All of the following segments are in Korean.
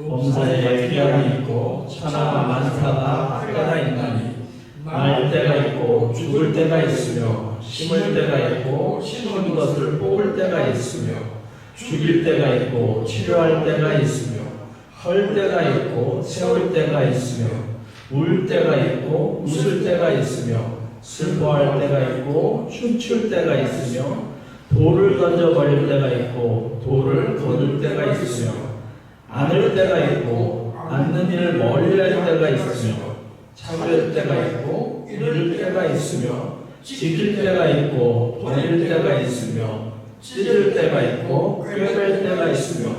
범사에 기한이 있고 천하 만사가 때가 있나니 날 때가 있고 죽을 때가 있으며 심을 때가 있고 심은 것을 뽑을 때가 있으며 죽일 때가 있고 치료할 때가 있으며 헐 때가 있고 세울 때가 있으며 울 때가 있고 웃을 때가 있으며 슬퍼할 때가 있고 춤출 때가 있으며 돌을 던져버릴 때가 있고 돌을 거둘 때가 있으며 안을 때가 있고 앉는 일을 멀리할 때가 있으며 참을 때가 있고 이를 때가 있으며 지킬 때가 있고 버릴 때가 있으며 찢을 때가 있고 꿰맬 때가 있으며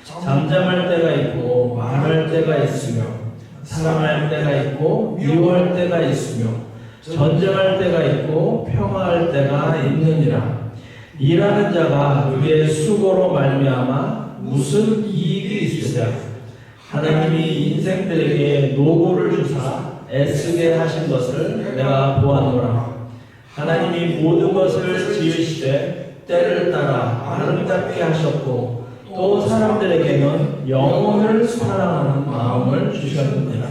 잠잠할 때가 있고 말할 때가 있으며 사랑할 때가 있고 미워할 때가 있으며 전쟁할 때가 있고 평화할 때가 있느니라. 일하는 자가 그의 수고로 말미암아 무슨 이익이 있으랴. 하나님이 인생들에게 노고를 주사 애쓰게 하신 것을 내가 보았노라. 하나님이 모든 것을 지으시되 때를 따라 아름답게 하셨고 또 사람들에게는 영혼을 사랑하는 마음을 주셨느니라.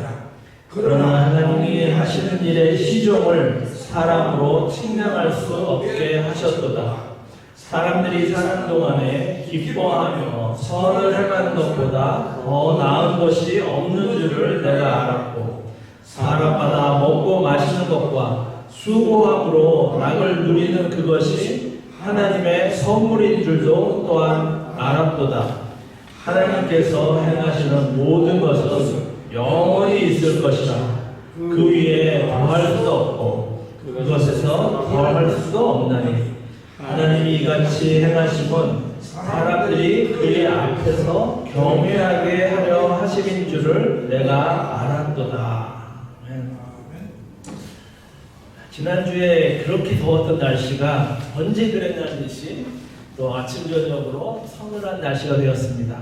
그러나 하나님이 하시는 일의 시종을 사람으로 측량할 수 없게 하셨도다. 사람들이 사는 동안에 기뻐하며 선을 행하는 것보다 더 나은 것이 없는 줄을 내가 알았고 사람마다 먹고 마시는 것과 수고함으로 낙을 누리는 그것이 하나님의 선물인 줄도 또한 알았도다. 하나님께서 행하시는 모든 것은 영원히 있을 것이라. 그 위에 더할 수도 없고 그것에서 더할 수도 없나니 하나님이 이같이 행하심은 사람들이 그의 앞에서 경외하게 하려 하심인 줄을 내가 알았도다. 지난주에 그렇게 더웠던 날씨가 언제 그랬냐는 듯이 또 아침 저녁으로 서늘한 날씨가 되었습니다.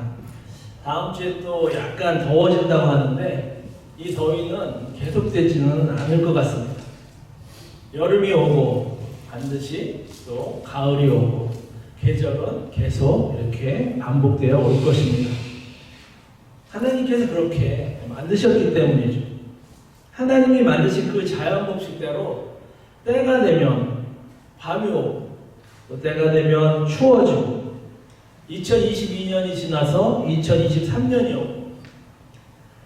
다음 주에 또 약간 더워진다고 하는데 이 더위는 계속되지는 않을 것 같습니다. 여름이 오고 반드시 또 가을이 오고 계절은 계속 이렇게 반복되어 올 것입니다. 하나님께서 그렇게 만드셨기 때문이죠. 하나님이 만드신 그 자연 법칙대로 때가 되면 밤이 오고 또 때가 되면 추워지고 2022년이 지나서 2023년이 오고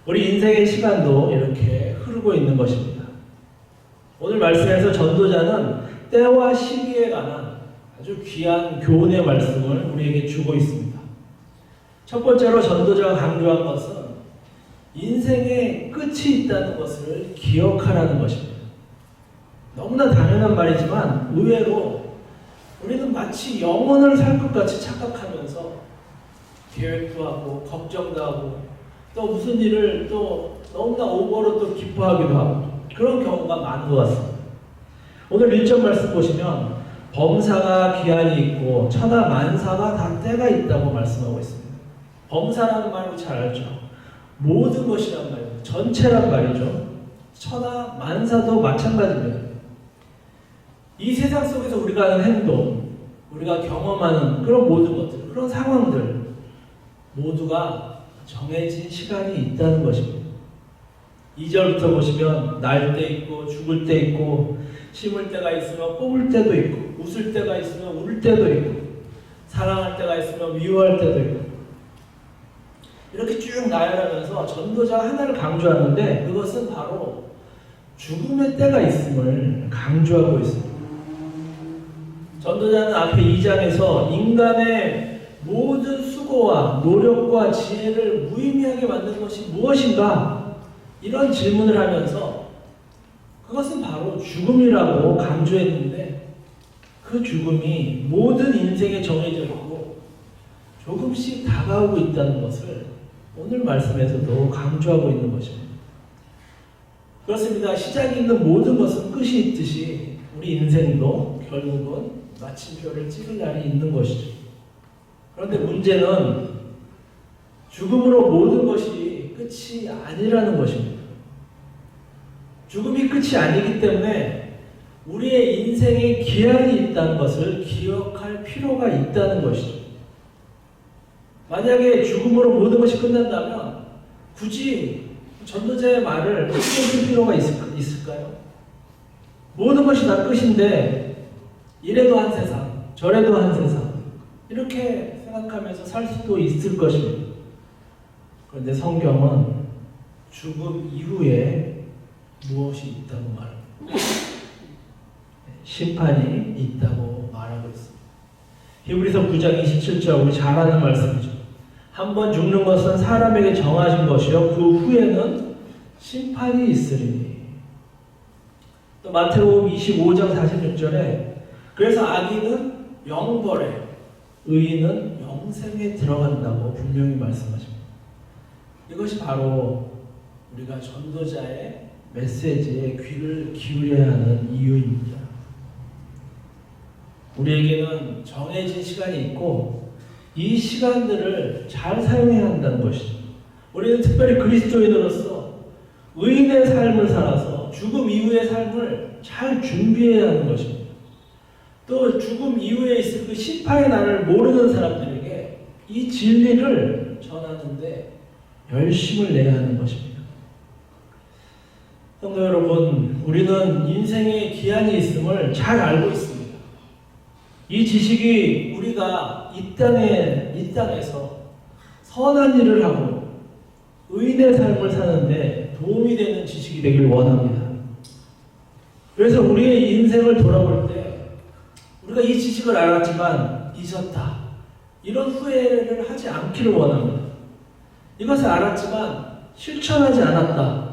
우리 인생의 시간도 이렇게 흐르고 있는 것입니다. 오늘 말씀에서 전도자는 때와 시기에 관한 아주 귀한 교훈의 말씀을 우리에게 주고 있습니다. 첫 번째로 전도자가 강조한 것은 인생의 끝이 있다는 것을 기억하라는 것입니다. 너무나 당연한 말이지만 의외로 우리는 마치 영원을 살 것 같이 착각하면서 계획도 하고 걱정도 하고 또 무슨 일을 또 너무나 오버로 또 기뻐하기도 하고 그런 경우가 많은 것 같습니다. 오늘 1절 말씀 보시면 범사가 기한이 있고 천하 만사가 다 때가 있다고 말씀하고 있습니다. 범사라는 말을 잘 알죠. 모든 것이란 말이죠. 전체란 말이죠. 천하 만사도 마찬가지입니다. 이 세상 속에서 우리가 하는 행동, 우리가 경험하는 그런 모든 것들, 그런 상황들 모두가 정해진 시간이 있다는 것입니다. 2절부터 보시면 날 때 있고 죽을 때 있고 심을 때가 있으면 뽑을 때도 있고 웃을 때가 있으면 울 때도 있고 사랑할 때가 있으면 미워할 때도 있고 이렇게 쭉 나열하면서 전도자가 하나를 강조하는데 그것은 바로 죽음의 때가 있음을 강조하고 있습니다. 전도자는 앞에 2장에서 인간의 모든 수고와 노력과 지혜를 무의미하게 만드는 것이 무엇인가? 이런 질문을 하면서 그것은 바로 죽음이라고 강조했는데 그 죽음이 모든 인생에 정해져 있고 조금씩 다가오고 있다는 것을 오늘 말씀에서도 강조하고 있는 것입니다. 그렇습니다. 시작이 있는 모든 것은 끝이 있듯이 우리 인생도 결국은 마침표를 찍을 날이 있는 것이죠. 그런데 문제는 죽음으로 모든 것이 끝이 아니라는 것입니다. 죽음이 끝이 아니기 때문에 우리의 인생에 기한이 있다는 것을 기억할 필요가 있다는 것이죠. 만약에 죽음으로 모든 것이 끝난다면 굳이 전도자의 말을 믿을 필요가 있을까요? 모든 것이 다 끝인데 이래도 한 세상, 저래도 한 세상 이렇게 생각하면서 살 수도 있을 것입니다. 그런데 성경은 죽음 이후에 무엇이 있다고 말합니다. 심판이 있다고 말하고 있습니다. 히브리서 9장 27절 우리 잘 아는 말씀이죠. 한 번 죽는 것은 사람에게 정하신 것이요 그 후에는 심판이 있으리니. 또 마태복음 25장 46절에 그래서 악인은 영벌에 의인은 영생에 들어간다고 분명히 말씀하십니다. 이것이 바로 우리가 전도자의 메시지에 귀를 기울여야 하는 이유입니다. 우리에게는 정해진 시간이 있고 이 시간들을 잘 사용해야 한다는 것이죠. 우리는 특별히 그리스도인으로서 의인의 삶을 살아서 죽음 이후의 삶을 잘 준비해야 하는 것입니다. 또 죽음 이후에 있을 그 심판의 날을 모르는 사람들에게 이 진리를 전하는데 열심을 내야 하는 것입니다. 성도 여러분, 우리는 인생에 기한이 있음을 잘 알고 있습니다. 이 지식이 우리가 이 땅에서 선한 일을 하고 의인의 삶을 사는데 도움이 되는 지식이 되길 원합니다. 그래서 우리의 인생을 돌아볼 때 우리가 이 지식을 알았지만 잊었다, 이런 후회를 하지 않기를 원합니다. 이것을 알았지만 실천하지 않았다,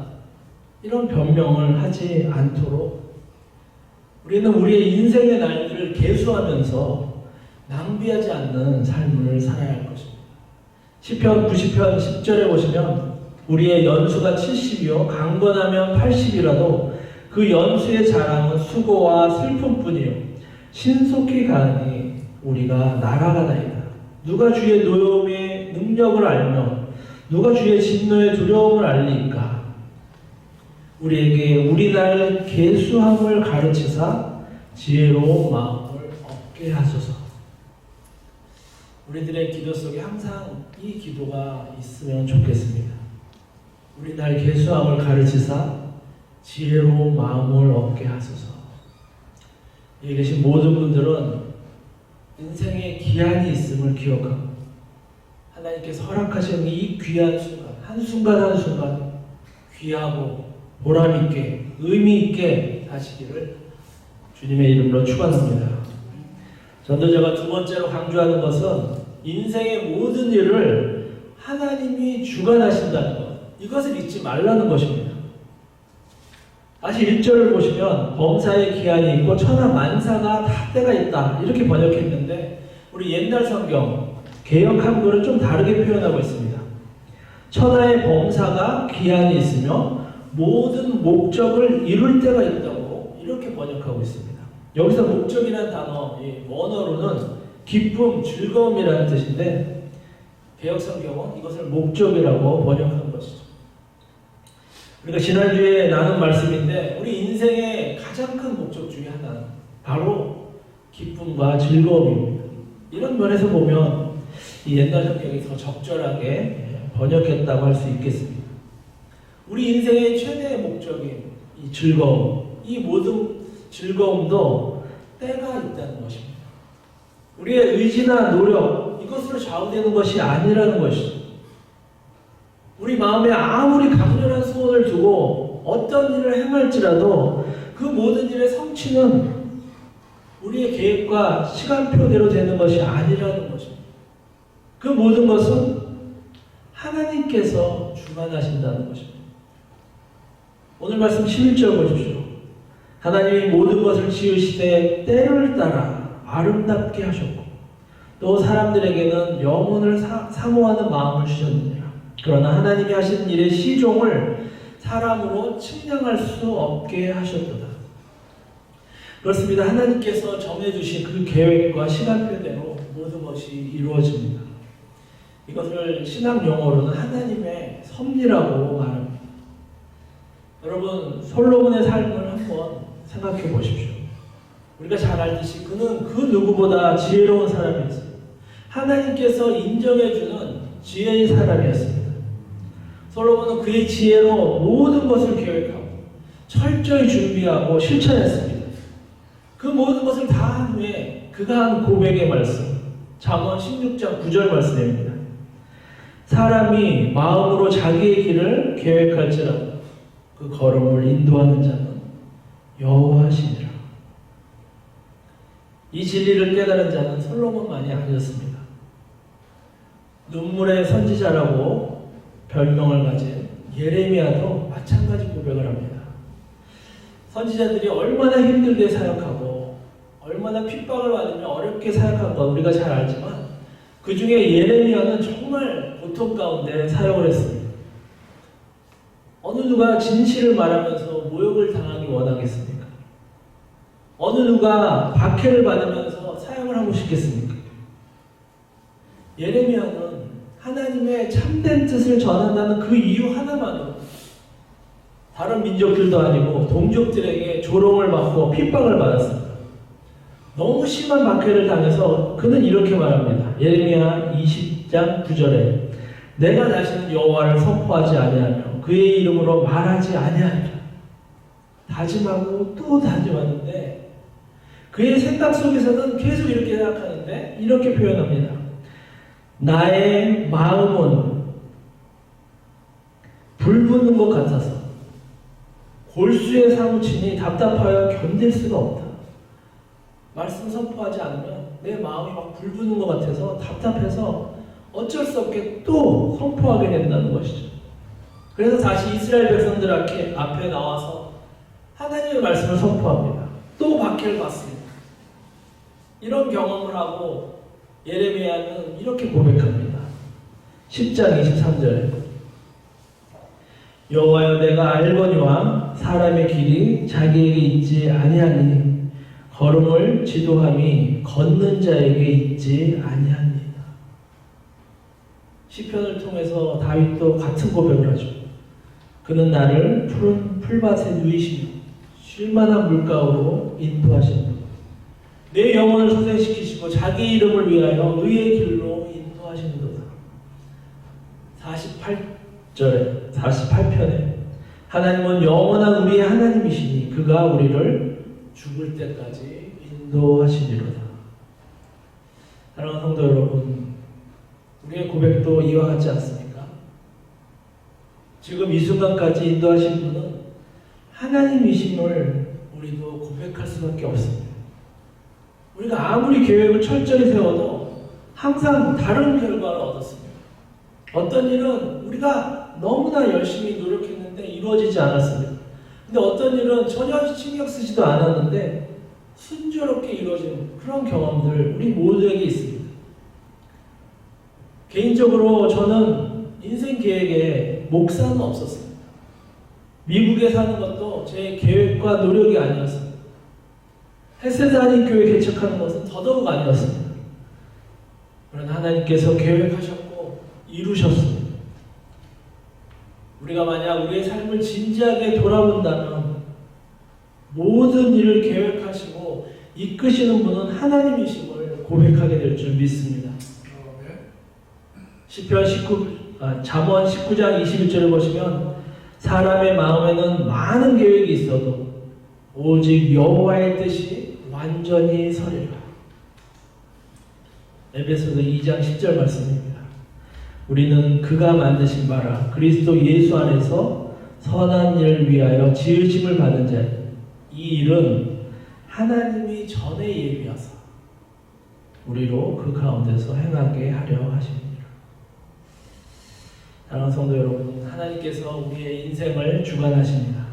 이런 변명을 하지 않도록 우리는 우리의 인생의 날들을 계수하면서 낭비하지 않는 삶을 살아야 할 것입니다. 시편 90편 10절에 보시면 우리의 연수가 70이요 강건하면 80이라도 그 연수의 자랑은 수고와 슬픔뿐이요 신속히 가니 우리가 날아가나이다. 누가 주의 노여움의 능력을 알며 누가 주의 진노의 두려움을 알리까? 우리에게 우리 날 계수함을 가르치사 지혜로운 마음을 얻게 하소서. 우리들의 기도 속에 항상 이 기도가 있으면 좋겠습니다. 우리 날 계수함을 가르치사 지혜로운 마음을 얻게 하소서. 여기 계신 모든 분들은 인생에 기한이 있음을 기억하고 하나님께서 허락하신 이 귀한 순간, 한순간 한순간 귀하고 보람있게 의미있게 하시기를 주님의 이름으로 축원합니다. 전도자가 두 번째로 강조하는 것은 인생의 모든 일을 하나님이 주관하신다는 것, 이것을 잊지 말라는 것입니다. 다시 1절을 보시면 범사의 기한이 있고 천하 만사가 다 때가 있다, 이렇게 번역했는데 우리 옛날 성경 개역 한글은 좀 다르게 표현하고 있습니다. 천하의 범사가 기한이 있으며 모든 목적을 이룰 때가 있다고 이렇게 번역하고 있습니다. 여기서 목적이라는 단어, 이 원어로는 기쁨, 즐거움이라는 뜻인데 개역성경은 이것을 목적이라고 번역한 것이죠. 우리가 지난주에 나눈 말씀인데 우리 인생의 가장 큰 목적 중에 하나는 바로 기쁨과 즐거움입니다. 이런 면에서 보면 이 옛날 성경이 더 적절하게 번역했다고 할 수 있겠습니다. 우리 인생의 최대의 목적인 이 즐거움, 이 모든 즐거움도 때가 있다는 것입니다. 우리의 의지나 노력, 이것으로 좌우되는 것이 아니라는 것이죠. 우리 마음에 아무리 강렬한 소원을 두고 어떤 일을 행할지라도 그 모든 일의 성취는 우리의 계획과 시간표대로 되는 것이 아니라는 것입니다. 그 모든 것은 하나님께서 주관하신다는 것입니다. 오늘 말씀 11절 보십시오. 하나님이 모든 것을 지으시되 때를 따라 아름답게 하셨고 또 사람들에게는 영혼을 사모하는 마음을 주셨느니라. 그러나 하나님이 하신 일의 시종을 사람으로 측량할 수 없게 하셨도다. 그렇습니다. 하나님께서 정해주신 그 계획과 시간표대로 모든 것이 이루어집니다. 이것을 신학 용어로는 하나님의 섭리라고 말합니다. 여러분, 솔로몬의 삶을 한번 생각해 보십시오. 우리가 잘 알듯이 그는 그 누구보다 지혜로운 사람이었습니다. 하나님께서 인정해주는 지혜의 사람이었습니다. 솔로몬은 그의 지혜로 모든 것을 계획하고 철저히 준비하고 실천했습니다. 그 모든 것을 다 한 후에 그가 한 고백의 말씀, 잠언 16장 9절 말씀입니다. 사람이 마음으로 자기의 길을 계획할지라도 그 걸음을 인도하는 자는 여호와시니라. 이 진리를 깨달은 자는 솔로몬만이 아니었습니다. 눈물의 선지자라고 별명을 가진 예레미야도 마찬가지 고백을 합니다. 선지자들이 얼마나 힘들게 사역하고 얼마나 핍박을 받으며 어렵게 사역한 건 우리가 잘 알지만 그 중에 예레미야는 정말 고통 가운데 사역을 했습니다. 어느 누가 진실을 말하면서 모욕을 당하기 원하겠습니까? 어느 누가 박해를 받으면서 사역을 하고 싶겠습니까? 예레미야는 하나님의 참된 뜻을 전한다는 그 이유 하나만으로 다른 민족들도 아니고 동족들에게 조롱을 받고 핍박을 받았습니다. 너무 심한 박해를 당해서 그는 이렇게 말합니다. 예레미야 20장 9절에 내가 다시는 여호와를 선포하지 아니하며 그의 이름으로 말하지 아니하리라. 다짐하고 또 다짐하는데 그의 생각 속에서는 계속 이렇게 생각하는데 이렇게 표현합니다. 나의 마음은 불붙는 것 같아서 골수에 사무치니 답답하여 견딜 수가 없다. 말씀 선포하지 않으면 내 마음이 막 불붙는 것 같아서 답답해서 어쩔 수 없게 또 선포하게 된다는 것이죠. 그래서 다시 이스라엘 백성들 앞에 나와서 하나님의 말씀을 선포합니다. 또 박해를 받습니다. 이런 경험을 하고 예레미야는 이렇게 고백합니다. 10장 23절에 여호와여 내가 알거니와 사람의 길이 자기에게 있지 아니하니 걸음을 지도함이 걷는 자에게 있지 아니합니다. 시편을 통해서 다윗도 같은 고백을 하죠. 그는 나를 푸른 풀밭에 누이시며 쉴만한 물가로 인도하시는 내 영혼을 소생시키시고 자기 이름을 위하여 의의 길로 인도하시는도다. 48편에 하나님은 영원한 우리의 하나님이시니 그가 우리를 죽을 때까지 인도하시리로다. 사랑하는 성도 여러분, 우리의 고백도 이와 같지 않습니까? 지금 이 순간까지 인도하신 분은 하나님이심을 우리도 고백할 수밖에 없습니다. 우리가 아무리 계획을 철저히 세워도 항상 다른 결과를 얻었습니다. 어떤 일은 우리가 너무나 열심히 노력했는데 이루어지지 않았습니다. 근데 어떤 일은 전혀 신경 쓰지도 않았는데 순조롭게 이루어지는 그런 경험들 우리 모두에게 있습니다. 개인적으로 저는 인생 계획에 목사는 없었습니다. 미국에 사는 것도 제 계획과 노력이 아니었습니다. 헤세드 한인교회 개척하는 것은 더더욱 아니었습니다. 그러나 하나님께서 계획하셨고 이루셨습니다. 우리가 만약 우리의 삶을 진지하게 돌아본다면 모든 일을 계획하시고 이끄시는 분은 하나님이심을 고백하게 될 줄 믿습니다. 잠언 19장 21절을 보시면 사람의 마음에는 많은 계획이 있어도 오직 여호와의 뜻이 완전히 서리라. 에베소서 2장 10절 말씀입니다. 우리는 그가 만드신 바라 그리스도 예수 안에서 선한 일을 위하여 지으심을 받은 자니 이 일은 하나님이 전에 예비하사 우리로 그 가운데서 행하게 하려 하십니다. 사랑하는 성도 여러분, 하나님께서 우리의 인생을 주관하십니다.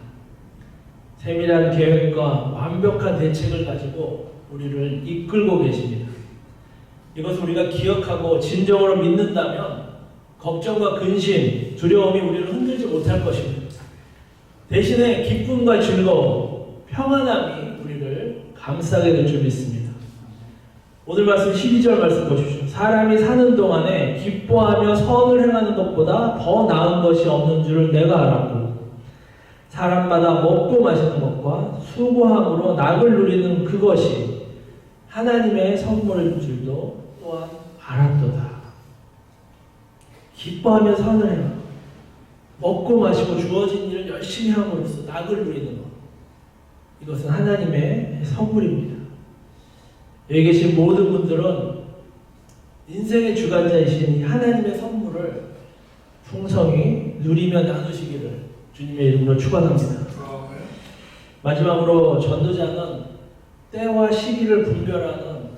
세밀한 계획과 완벽한 대책을 가지고 우리를 이끌고 계십니다. 이것을 우리가 기억하고 진정으로 믿는다면 걱정과 근심, 두려움이 우리를 흔들지 못할 것입니다. 대신에 기쁨과 즐거움, 평안함이 우리를 감싸게 될 줄 믿습니다. 오늘 말씀 12절 말씀 보십시오. 사람이 사는 동안에 기뻐하며 선을 행하는 것보다 더 나은 것이 없는 줄을 내가 알았고 사람마다 먹고 마시는 것과 수고함으로 낙을 누리는 그것이 하나님의 선물인 줄도 또한 알았도다. 기뻐하며 선을 행하고 먹고 마시고 주어진 일을 열심히 함으로써 낙을 누리는 것. 이것은 하나님의 선물입니다. 여기 계신 모든 분들은 인생의 주관자이신 하나님의 선물을 풍성히 누리며 나누시기를 주님의 이름으로 축원합니다. 마지막으로 전도자는 때와 시기를 분별하는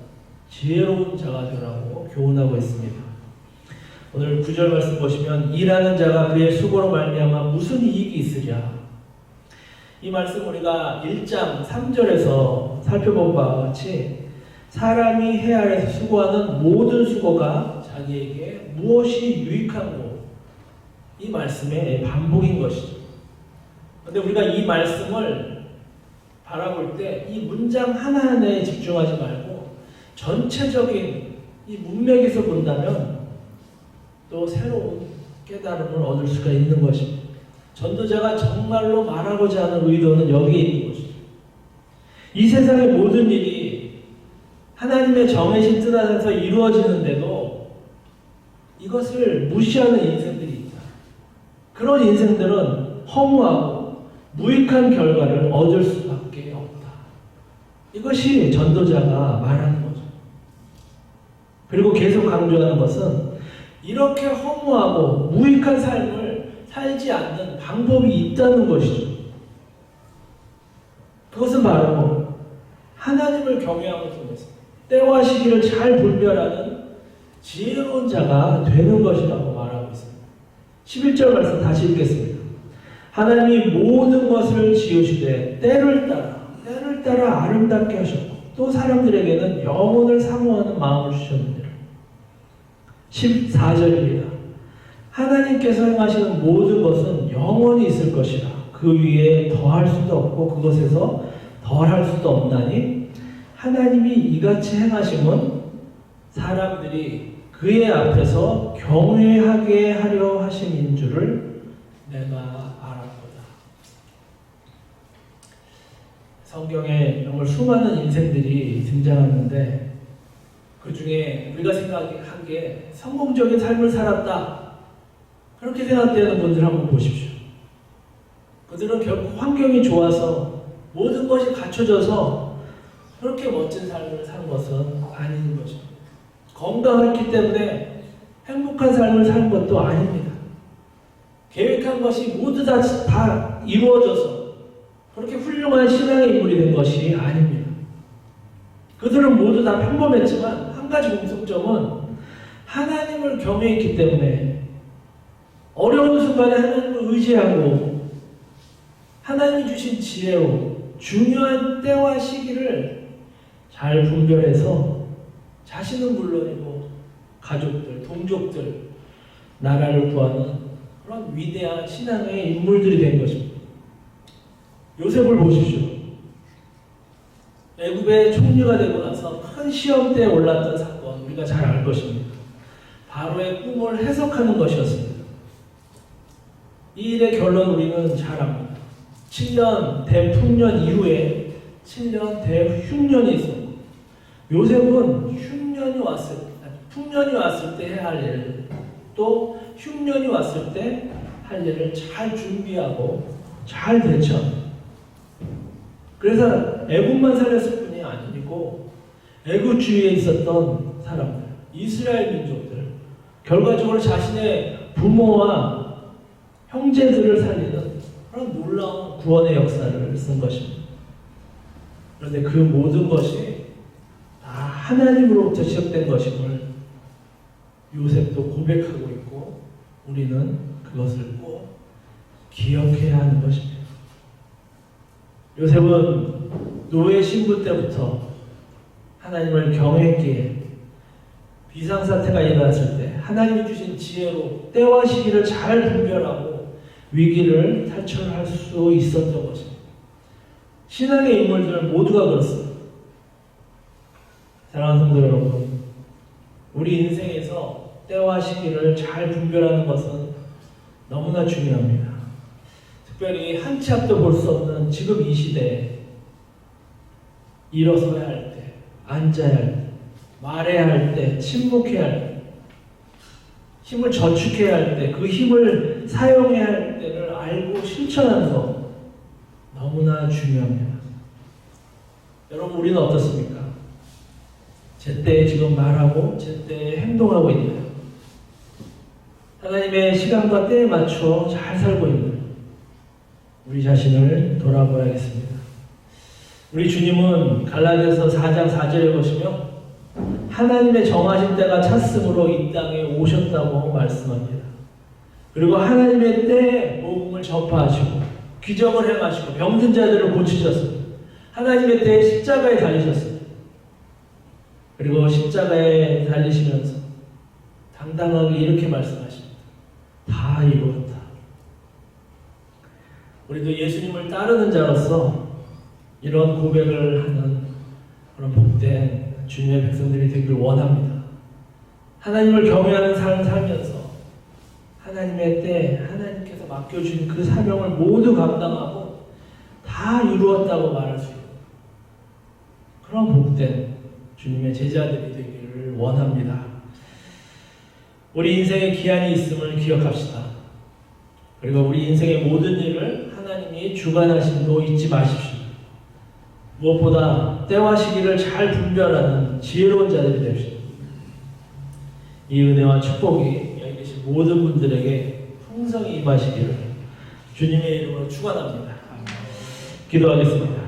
지혜로운 자가 되라고 교훈하고 있습니다. 오늘 9절 말씀 보시면 일하는 자가 그의 수고로 말미암아 무슨 이익이 있으랴. 이 말씀 우리가 1장 3절에서 살펴본 바와 같이 사람이 해 아래에서 수고하는 모든 수고가 자기에게 무엇이 유익한고, 이 말씀의 반복인 것이죠. 그런데 우리가 이 말씀을 바라볼 때 이 문장 하나하나에 집중하지 말고 전체적인 이 문맥에서 본다면 또 새로운 깨달음을 얻을 수가 있는 것입니다. 전도자가 정말로 말하고자 하는 의도는 여기에 있는 것이죠. 이 세상의 모든 일이 하나님의 정해진 뜻 안에서 이루어지는데도 이것을 무시하는 인생들이 있다. 그런 인생들은 허무하고 무익한 결과를 얻을 수밖에 없다. 이것이 전도자가 말하는 거죠. 그리고 계속 강조하는 것은 이렇게 허무하고 무익한 삶을 살지 않는 방법이 있다는 것이죠. 그것은 바로 하나님을 경외함을 통해서 때와 시기를 잘 분별하는 지혜로운 자가 되는 것이라고 말하고 있습니다. 11절 말씀 다시 읽겠습니다. 하나님이 모든 것을 지으시되 때를 따라 아름답게 하셨고 또 사람들에게는 영혼을 사모하는 마음을 주셨느니라. 14절입니다. 하나님께서 행하시는 모든 것은 영원히 있을 것이라. 그 위에 더할 수도 없고 그것에서 덜할 수도 없나니 하나님이 이같이 행하심은 사람들이 그의 앞에서 경외하게 하려 하심인 줄을 내가 알았도다. 성경에 정말 수많은 인생들이 등장하는데 그 중에 우리가 생각한 게 성공적인 삶을 살았다, 그렇게 생각되는 분들 한번 보십시오. 그들은 결국 환경이 좋아서 모든 것이 갖춰져서 그렇게 멋진 삶을 산 것은 아닌 거죠. 건강했기 때문에 행복한 삶을 산 것도 아닙니다. 계획한 것이 모두 다 이루어져서 그렇게 훌륭한 신앙의 인물이 된 것이 아닙니다. 그들은 모두 다 평범했지만 한 가지 공통점은 하나님을 경외했기 때문에 어려운 순간에 하나님을 의지하고 하나님이 주신 지혜로 중요한 때와 시기를 잘 분별해서 자신은 물론이고 가족들, 동족들, 나라를 구하는 그런 위대한 신앙의 인물들이 된 것입니다. 요셉을 보십시오. 애굽의 총리가 되고 나서 큰 시험대에 올랐던 사건 우리가 잘 알 것입니다. 바로의 꿈을 해석하는 것이었습니다. 이 일의 결론 우리는 잘 압니다. 7년 대풍년 이후에 7년 대흉년이 있었고 요셉은 풍년이 왔을 때 해야 할 일을, 또 흉년이 왔을 때 할 일을 잘 준비하고 잘 대처합니다. 그래서 애굽만 살렸을 뿐이 아니고 애굽 주위에 있었던 사람들, 이스라엘 민족들, 결과적으로 자신의 부모와 형제들을 살리는 그런 놀라운 구원의 역사를 쓴 것입니다. 그런데 그 모든 것이 다 하나님으로부터 시작된 것임을 요셉도 고백하고 있고 우리는 그것을 꼭 기억해야 하는 것입니다. 요셉은 노예 신부 때부터 하나님을 경외했기에 비상사태가 일어났을 때 하나님이 주신 지혜로 때와 시기를 잘 분별하고 위기를 탈출할 수 있었던 것입니다. 신앙의 인물들 모두가 그렇습니다. 사랑하는 성도 여러분, 우리 인생에서 때와 시기를 잘 분별하는 것은 너무나 중요합니다. 특별히 한 치 앞도 볼 수 없는 지금 이 시대에 일어서야 할 때, 앉아야 할 때, 말해야 할 때, 침묵해야 할 때, 힘을 저축해야 할 때, 그 힘을 사용해야 할 때를 알고 실천하는 것 너무나 중요합니다. 여러분, 우리는 어떻습니까? 제때에 지금 말하고 제때에 행동하고 있나요? 하나님의 시간과 때에 맞춰 잘 살고 있나요? 우리 자신을 돌아보아야겠습니다. 우리 주님은 갈라디아서 4장 4절에 보시면 하나님의 정하신 때가 찼으므로 이 땅에 오셨다고 말씀합니다. 그리고 하나님의 때에 복음을 전파하시고 기적을 행하시고 병든 자들을 고치셨습니다. 하나님의 때에 십자가에 달리셨습니다. 그리고 십자가에 달리시면서 당당하게 이렇게 말씀하십니다. 다 이루었다. 우리도 예수님을 따르는 자로서 이런 고백을 하는 그런 복된 주님의 백성들이 되기를 원합니다. 하나님을 경외하는 삶을 살면서 하나님의 때 하나님께서 맡겨주신 그 사명을 모두 감당하고 다 이루었다고 말할 수 있는 그런 복된 주님의 제자들이 되기를 원합니다. 우리 인생에 기한이 있음을 기억합시다. 그리고 우리 인생의 모든 일을 하나님이 주관하심도 잊지 마십시오. 무엇보다 때와 시기를 잘 분별하는 지혜로운 자들이 되십시오. 이 은혜와 축복이 여기 계신 모든 분들에게 풍성히 임하시기를 주님의 이름으로 축원합니다. 기도하겠습니다.